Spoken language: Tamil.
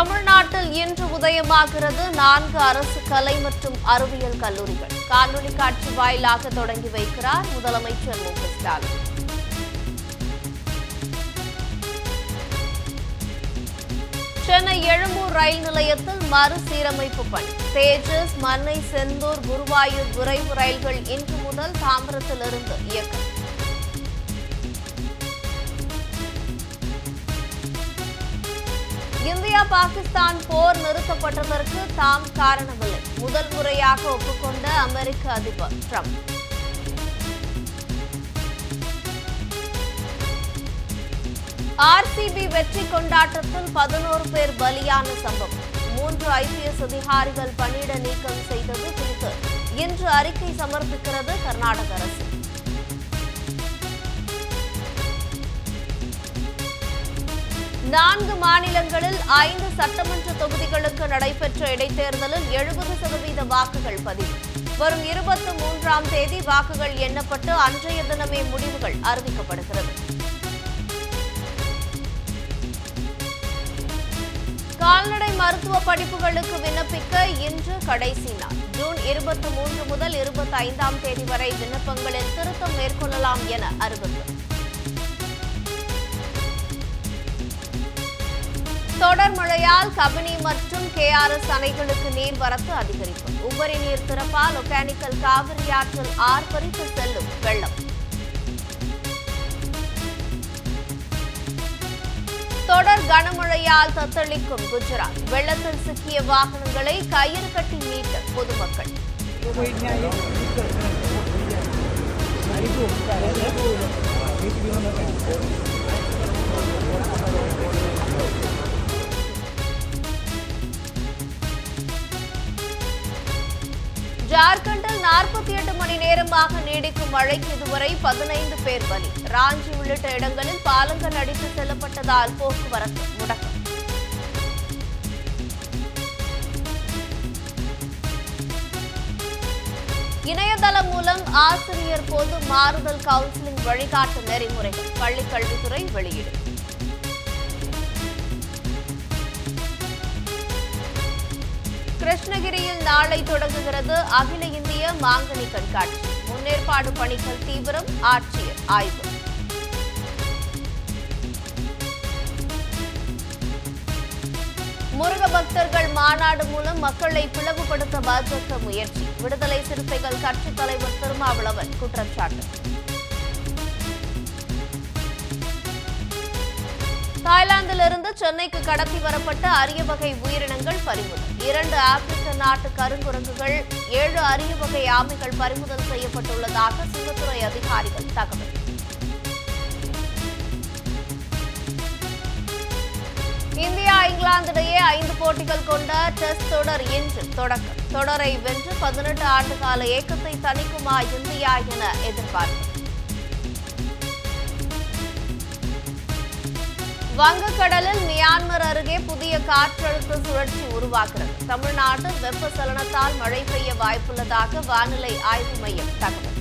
தமிழ்நாட்டில் இன்று உதயமாகிறது 4 அரசு கலை மற்றும் அறிவியல் கல்லூரிகள். காணொலி காட்சி வாயிலாக தொடங்கி வைக்கிறார் முதலமைச்சர் மு க ஸ்டாலின். சென்னை எழும்பூர் ரயில் நிலையத்தில் மறுசீரமைப்பு பணி. தேஜஸ், மன்னை, செந்தூர், குருவாயூர் விரைவு ரயில்கள் இன்று முதல் தாம்பரத்திலிருந்து இயக்கம். இந்தியா பாகிஸ்தான் போர் நிறுத்தப்பட்டதற்கு தாம் காரணமில்லை. முதல் முறையாக ஒப்புக்கொண்ட அமெரிக்க அதிபர் டிரம்ப். ஆர்சிபி வெற்றி கொண்டாட்டத்தில் 11 பேர் பலியான சம்பவம். 3 ஐபிஎஸ் அதிகாரிகள் பணியிட நீக்கம் செய்தது குறித்து இன்று அறிக்கை சமர்ப்பிக்கிறது கர்நாடக அரசு. நான்கு மாநிலங்களில் 5 சட்டமன்ற தொகுதிகளுக்கு நடைபெற்ற இடைத்தேர்தலில் 70% வாக்குகள் பதிவு. வரும் 23ஆம் தேதி வாக்குகள் எண்ணப்பட்டு அன்றைய தினமே முடிவுகள் அறிவிக்கப்படுகிறது. கால்நடை மருத்துவ படிப்புகளுக்கு விண்ணப்பிக்க இன்று கடைசி நாள். ஜூன் 23 முதல் 25ஆம் தேதி வரை விண்ணப்பங்களில் திருத்தம் மேற்கொள்ளலாம் என அறிவிப்பு. தொடர் மழையால் கபினி மற்றும் KRS அணைகளுக்கு நீர்வரத்து அதிகரிப்பு. உபரி நீர் திறப்பால் ஒகேனக்கல் காவிரி ஆற்றில் ஆர்ப்பரித்து செல்லும் வெள்ளம். தொடர் கனமழையால் தத்தளிக்கும் குஜராத். வெள்ளத்தில் சிக்கிய வாகனங்களை கயிறு கட்டி மீட்ட பொதுமக்கள். ஜார்க்கண்டில் 48 மணி நேரமாக நீடிக்கும் மழைக்கு இதுவரை 15 பேர் பலி. ராஞ்சி உள்ளிட்ட இடங்களில் பாலங்கள் அடித்து செல்லப்பட்டதால் போக்குவரத்து முடக்கம். இணையதளம் மூலம் ஆசிரியர் பொது மாறுதல் கவுன்சிலிங் வழிகாட்டு நெறிமுறைகள் பள்ளிக் கல்வித்துறை வெளியீடு. கிருஷ்ணகிரியில் நாளை தொடங்குகிறது அகில இந்திய மாங்கனி கண்காட்சி. முன்னேற்பாடு பணிகள் தீவிரம். ஆட்சியர் ஆய்வு. முருக பக்தர்கள் மாநாடு மூலம் மக்களை பிளவுபடுத்த பாஜக முயற்சி. விடுதலை சிறுத்தைகள் கட்சித் தலைவர் திருமாவளவன் குற்றச்சாட்டு. தாய்லாந்திலிருந்து சென்னைக்கு கடத்தி வரப்பட்ட அரிய வகை உயிரினங்கள் பறிமுதல். 2 ஆப்பிரிக்க நாட்டு கருங்குரங்குகள், 7 அரிய வகை ஆமைகள் பறிமுதல் செய்யப்பட்டுள்ளதாக சுங்கத்துறை அதிகாரிகள் தகவல். இந்தியா இங்கிலாந்து இடையே 5 போட்டிகள் கொண்ட டெஸ்ட் தொடர் இன்று தொடக்கம். தொடரை வென்று 18 ஆண்டுகால ஏக்கத்தை தணிக்குமா இந்தியா என எதிர்பார்ப்பு. வங்கக்கடலில் மியான்மர் அருகே புதிய காற்றழுத்த சுழற்சி உருவாகிறது. தமிழ்நாட்டில் வெப்பச்சலனத்தால் மழை பெய்ய வாய்ப்புள்ளதாக வானிலை ஆய்வு மையம் தகவல்.